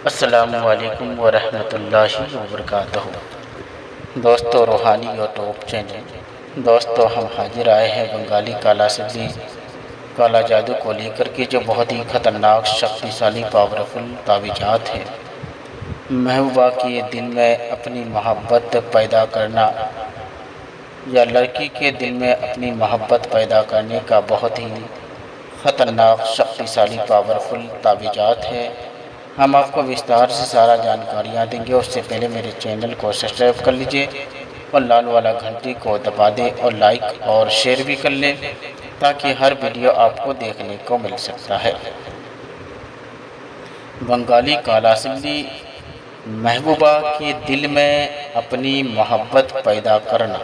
السلام علیکم ورحمۃ اللہ وبرکاتہ۔ دوستو، روحانی یوٹیوب چینل دوستو، ہم حاضر آئے ہیں بنگالی کالا سبزی کالا جادو کو لے کر کے، جو بہت ہی خطرناک شکتیشالی پاورفل تعویذات ہیں۔ محبوبہ کے دل میں اپنی محبت پیدا کرنا یا لڑکی کے دل میں اپنی محبت پیدا کرنے کا بہت ہی خطرناک شکتیشالی پاورفل تعویذات ہے۔ ہم آپ کو وستار سے سارا جانکاریاں دیں گے۔ اس سے پہلے میرے چینل کو سبسکرائب کر لیجئے اور لال والا گھنٹی کو دبا دیں اور لائک اور شیئر بھی کر لیں تاکہ ہر ویڈیو آپ کو دیکھنے کو مل سکتا ہے۔ بنگالی کالا سبزی، محبوبہ کے دل میں اپنی محبت پیدا کرنا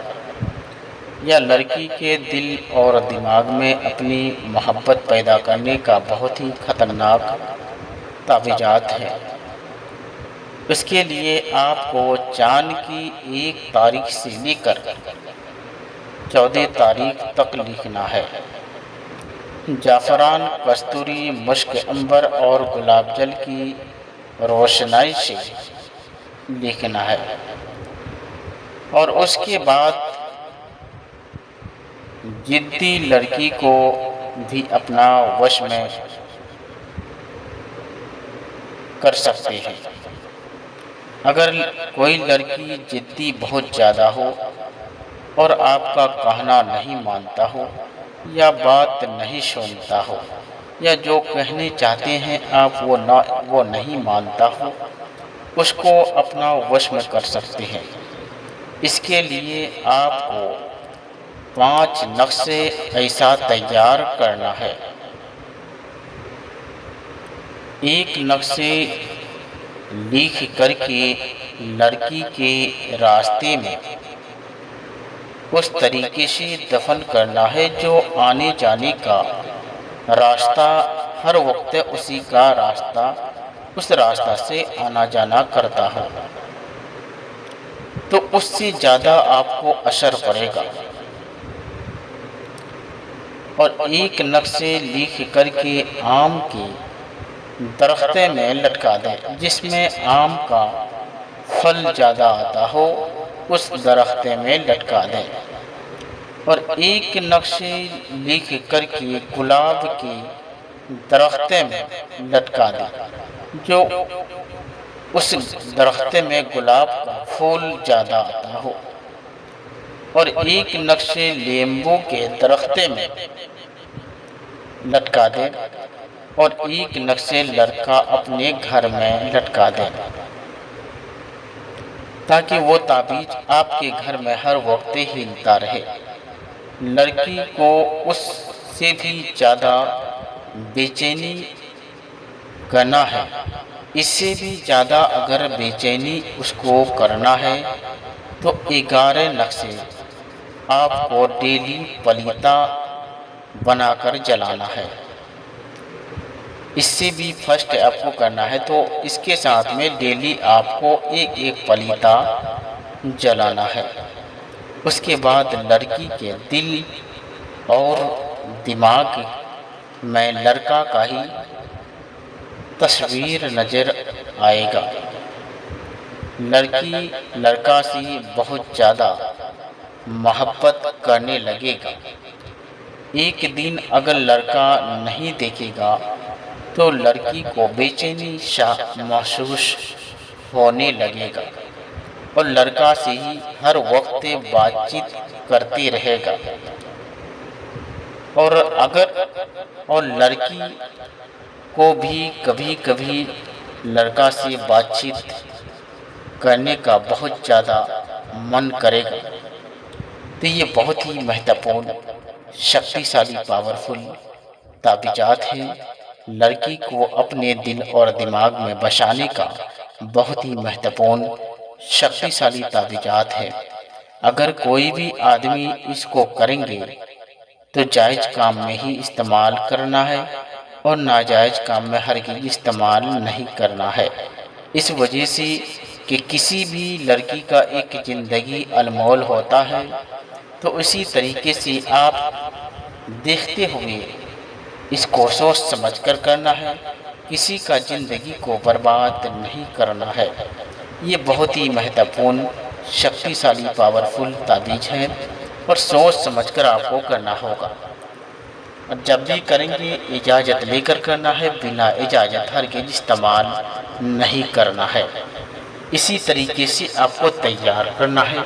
یا لڑکی کے دل اور دماغ میں اپنی محبت پیدا کرنے کا بہت ہی خطرناک تعویذات ہے۔ اس کے لیے آپ کو چاند کی 1 تاریخ سے لے کر 14 تاریخ تک لکھنا ہے۔ جعفران، کستوری، مشک، عنبر اور گلاب جل کی روشنائی سے لکھنا ہے، اور اس کے بعد جدی لڑکی کو بھی اپنا وش میں کر سکتے ہیں۔ اگر کوئی لڑکی جدی بہت زیادہ ہو اور آپ کا کہنا نہیں مانتا ہو یا بات نہیں سنتا ہو یا جو کہنے چاہتے ہیں آپ وہ نہیں مانتا ہو، اس کو اپنا وش میں کر سکتے ہیں۔ اس کے لیے آپ کو 5 نقشے ایسا تیار کرنا ہے۔ 1 نقشے لکھ کر کے لڑکی کے راستے میں اس طریقے سے دفن کرنا ہے جو آنے جانے کا راستہ ہر وقت اسی کا راستہ، اس راستہ سے آنا جانا کرتا ہو، تو اس سے زیادہ آپ کو اثر پڑے گا۔ اور 1 نقشے لکھ کر کے آم کے درخت میں لٹکا دیں، جس میں آم کا پھل زیادہ آتا ہو اس درخت میں لٹکا دیں۔ اور 1 نقشے لکھ کر کے گلاب کے درخت میں لٹکا دیں، جو اس درخت میں گلاب کا پھول زیادہ آتا ہو۔ اور 1 نقشے لیمبو کے درخت میں لٹکا دیں، اور 1 نقشے لڑکا اپنے گھر میں لٹکا دیں، تاکہ وہ تعویذ آپ کے گھر میں ہر وقت ہلتا رہے۔ لڑکی کو اس سے بھی زیادہ بے چینی کرنا ہے۔ اس سے بھی زیادہ اگر بے چینی اس کو کرنا ہے تو 11 نقشے آپ کو ڈیلی پلیتا بنا کر جلانا ہے۔ اس سے بھی فرسٹ آپ کو کرنا ہے تو اس کے ساتھ میں ڈیلی آپ کو 1 پلیتا جلانا ہے۔ اس کے بعد لڑکی کے دل اور دماغ میں لڑکا کا ہی تصویر نظر آئے گا۔ لڑکی لڑکا سے بہت زیادہ محبت کرنے لگے گا۔ ایک دن اگر لڑکا نہیں دیکھے گا تو لڑکی کو بے چینی محسوس ہونے لگے گا، اور لڑکا سے ہی ہر وقت بات چیت کرتے رہے گا۔ اور لڑکی کو بھی کبھی کبھی لڑکا سے بات چیت کرنے کا بہت زیادہ من کرے گا۔ تو یہ بہت ہی مہتوپورن شکتیشالی پاورفل تعویذات ہیں۔ لڑکی کو اپنے دل اور دماغ میں بسانے کا بہت ہی مہتوپورن شکتیشالی تعویذات ہے۔ اگر کوئی بھی آدمی اس کو کریں گے تو جائز کام میں ہی استعمال کرنا ہے اور ناجائز کام میں ہرگز استعمال نہیں کرنا ہے۔ اس وجہ سے کہ کسی بھی لڑکی کا ایک زندگی انمول ہوتا ہے، تو اسی طریقے سے آپ دیکھتے ہوئے اس کو سوچ سمجھ کر کرنا ہے کسی کا زندگی کو برباد نہیں کرنا ہے۔ یہ بہت ہی مہتوپورن، شکتیشالی، پاورفل تعویذ ہے اور سوچ سمجھ کر آپ کو کرنا ہوگا۔ اور جب بھی کریں گے اجازت لے کر کرنا ہے، بنا اجازت ہرگز استعمال نہیں کرنا ہے۔ اسی طریقے سے آپ کو تیار کرنا ہے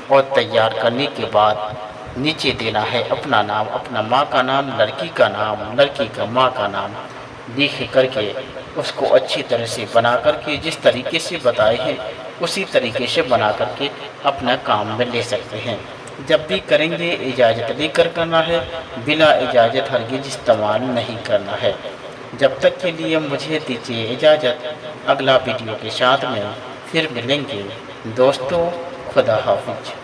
اور تیار کرنے کے بعد نیچے دینا ہے اپنا نام، اپنا ماں کا نام، لڑکی کا نام، لڑکی کا ماں کا نام لکھ کر کے اس کو اچھی طرح سے بنا کر کے جس طریقے سے بتائے ہیں اسی طریقے سے بنا کر کے اپنا کام میں لے سکتے ہیں۔ جب بھی کریں گے اجازت لے کر کرنا ہے، بلا اجازت ہرگز استعمال نہیں کرنا ہے۔ جب تک کے لیے مجھے دیجیے اجازت، اگلا ویڈیو کے ساتھ میں پھر ملیں گے دوستو، خدا حافظ۔